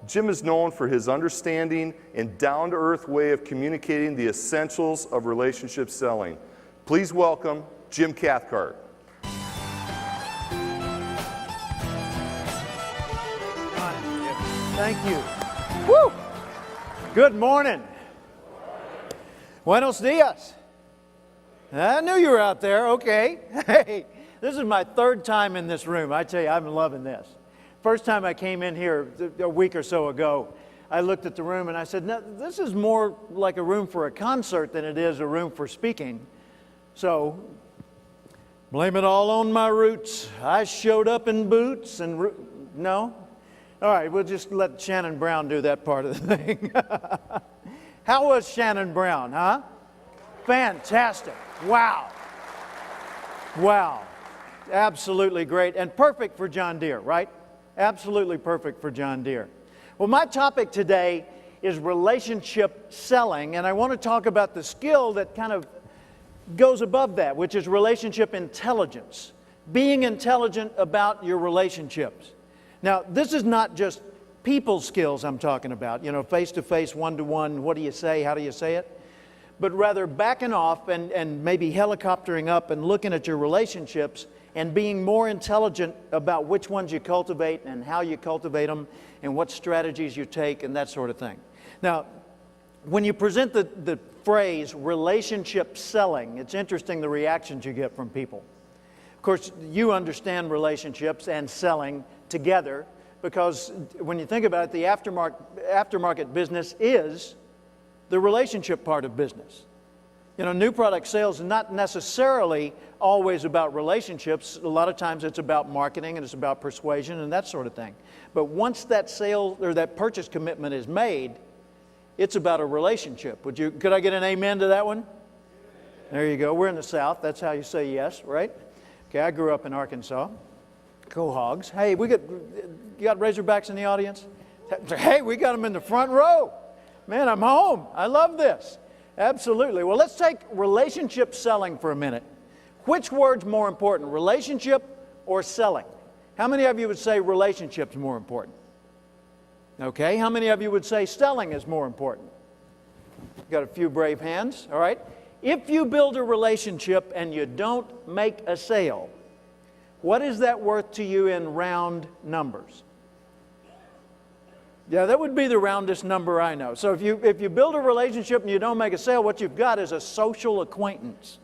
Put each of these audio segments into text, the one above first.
Jim is known for his understanding and down-to-earth way of communicating the essentials of relationship selling. Please welcome Jim Cathcart. Thank you. Woo! Good morning. Buenos dias. I knew you were out there. Okay. Hey, this is my third time in this room. I tell you, I'm loving this. First time I came in here a week or so ago, I looked at the room and I said, no, this is more like a room for a concert than it is a room for speaking. So, blame it all on my roots. I showed up in boots and no? All right, we'll just let Shannon Brown do that part of the thing. How was Shannon Brown, huh? Fantastic. Wow. Wow. Absolutely great and perfect for John Deere, right? Absolutely perfect for John Deere. Well, my topic today is relationship selling, and I want to talk about the skill that kind of goes above that, which is relationship intelligence. Being intelligent about your relationships. Now, this is not just people skills I'm talking about, face-to-face, one-to-one, what do you say, how do you say it? But rather backing off and maybe helicoptering up and looking at your relationships and being more intelligent about which ones you cultivate and how you cultivate them and what strategies you take and that sort of thing. Now, when you present the phrase relationship selling, it's interesting the reactions you get from people. Of course, you understand relationships and selling together because when you think about it, the aftermarket business is the relationship part of business. New product sales is not necessarily always about relationships. A lot of times it's about marketing and it's about persuasion and that sort of thing. But once that sale or that purchase commitment is made, it's about a relationship. Could I get an amen to that one? There you go. We're in the South. That's how you say yes, right? Okay, I grew up in Arkansas. Go Hogs. Hey, you got Razorbacks in the audience? Hey, we got them in the front row. Man, I'm home. I love this. Absolutely. Well, let's take relationship selling for a minute. Which word's more important, relationship or selling? How many of you would say relationship's more important? Okay. How many of you would say selling is more important? Got a few brave hands. All right. If you build a relationship and you don't make a sale, what is that worth to you in round numbers? Yeah, that would be the roundest number I know. So if you build a relationship and you don't make a sale, what you've got is a social acquaintance.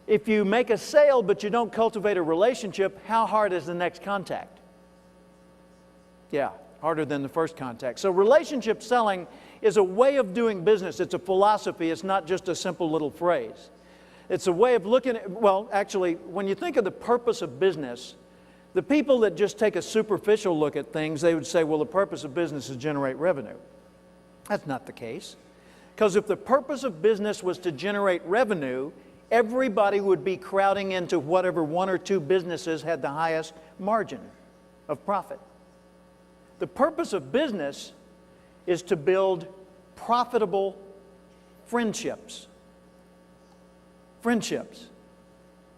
If you make a sale but you don't cultivate a relationship, how hard is the next contact? Yeah, harder than the first contact. So relationship selling is a way of doing business. It's a philosophy. It's not just a simple little phrase. It's a way of looking at, well, actually, when you think of the purpose of business, the people that just take a superficial look at things, they would say, well, the purpose of business is to generate revenue. That's not the case. Because if the purpose of business was to generate revenue, everybody would be crowding into whatever one or two businesses had the highest margin of profit. The purpose of business is to build profitable friendships. Friendships.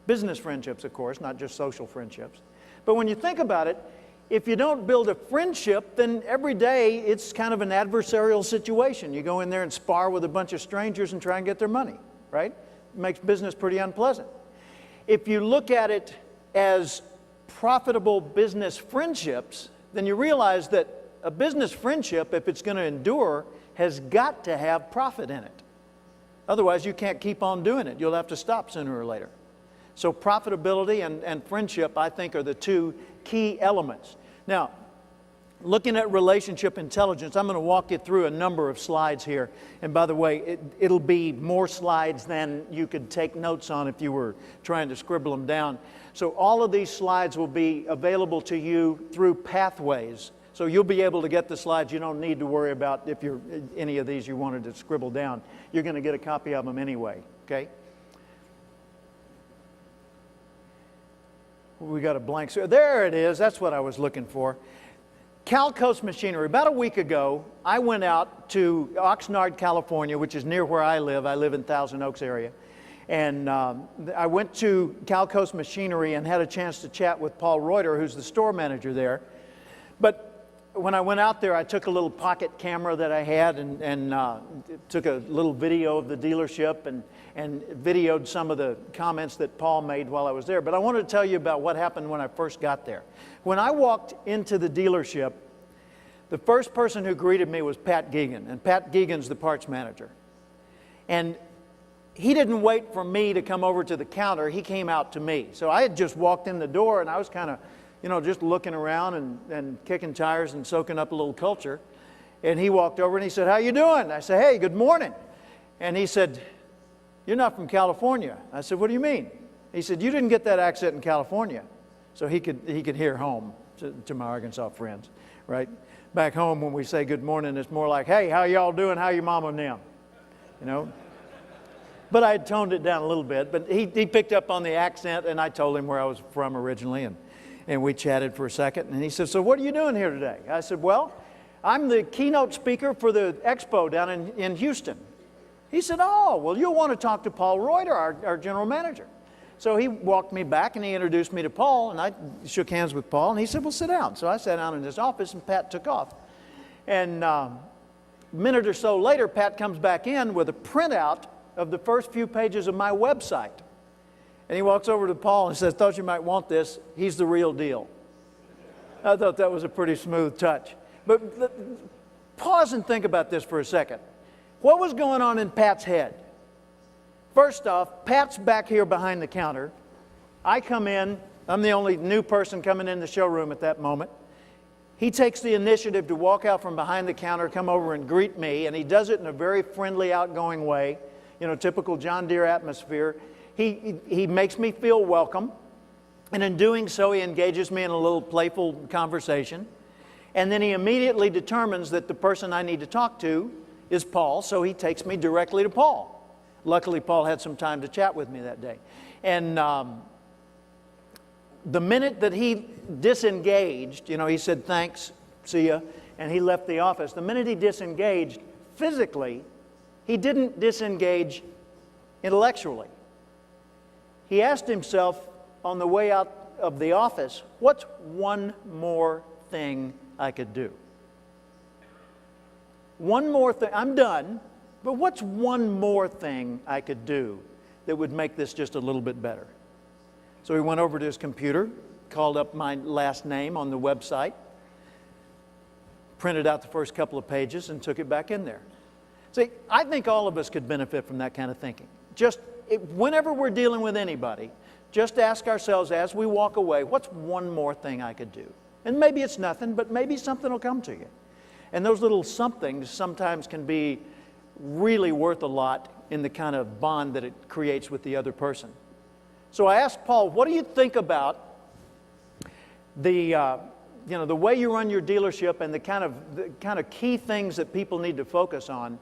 Business friendships, of course, not just social friendships. But when you think about it, if you don't build a friendship, then every day it's kind of an adversarial situation. You go in there and spar with a bunch of strangers and try and get their money, right? It makes business pretty unpleasant. If you look at it as profitable business friendships, then you realize that a business friendship, if it's going to endure, has got to have profit in it. Otherwise, you can't keep on doing it. You'll have to stop sooner or later. So profitability and friendship, I think, are the two key elements. Now, looking at relationship intelligence, I'm going to walk you through a number of slides here. And by the way, it'll be more slides than you could take notes on if you were trying to scribble them down. So all of these slides will be available to you through Pathways. So you'll be able to get the slides. You don't need to worry about if any of these you wanted to scribble down. You're going to get a copy of them anyway, okay? We got a blank. There it is. That's what I was looking for. Calcoast Machinery. About a week ago, I went out to Oxnard, California, which is near where I live. I live in Thousand Oaks area. And I went to Calcoast Machinery and had a chance to chat with Paul Reuter, who's the store manager there. But when I went out there, I took a little pocket camera that I had and took a little video of the dealership and videoed some of the comments that Paul made while I was there. But I wanted to tell you about what happened when I first got there. When I walked into the dealership, the first person who greeted me was Pat Geegan, and Pat Geegan's the parts manager. And he didn't wait for me to come over to the counter. He came out to me. So I had just walked in the door, and I was kind of, just looking around and kicking tires and soaking up a little culture. And he walked over and he said, "How you doing?" I said, "Hey, good morning." And he said, "You're not from California." I said, "What do you mean?" He said, "You didn't get that accent in California." So he could hear home to my Arkansas friends, right? Back home when we say good morning, it's more like, "Hey, how y'all doing? How your mama and them?" But I had toned it down a little bit. But he picked up on the accent, and I told him where I was from originally, and we chatted for a second. And he said, "So what are you doing here today?" I said, "Well, I'm the keynote speaker for the expo down in Houston." He said, "Oh, well, you'll want to talk to Paul Reuter, our general manager." So he walked me back, and he introduced me to Paul, and I shook hands with Paul, and he said, "Well, sit down." So I sat down in his office, and Pat took off. And a minute or so later, Pat comes back in with a printout of the first few pages of my website. And he walks over to Paul and says, "Thought you might want this. He's the real deal." I thought that was a pretty smooth touch. But pause and think about this for a second. What was going on in Pat's head? First off, Pat's back here behind the counter. I come in. I'm the only new person coming in the showroom at that moment. He takes the initiative to walk out from behind the counter, come over and greet me, and he does it in a very friendly, outgoing way, typical John Deere atmosphere. He makes me feel welcome, and in doing so, he engages me in a little playful conversation, and then he immediately determines that the person I need to talk to is Paul, so he takes me directly to Paul. Luckily, Paul had some time to chat with me that day. And the minute that he disengaged, he said, "Thanks, see ya," and he left the office. The minute he disengaged physically, he didn't disengage intellectually. He asked himself on the way out of the office, "What's one more thing I could do? One more thing. I'm done, but what's one more thing I could do that would make this just a little bit better?" So he went over to his computer, called up my last name on the website, printed out the first couple of pages, and took it back in there. See, I think all of us could benefit from that kind of thinking. Whenever we're dealing with anybody, just ask ourselves as we walk away, what's one more thing I could do? And maybe it's nothing, but maybe something will come to you. And those little somethings sometimes can be really worth a lot in the kind of bond that it creates with the other person. So I asked Paul, what do you think about the way you run your dealership and the kind of key things that people need to focus on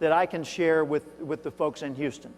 that I can share with the folks in Houston?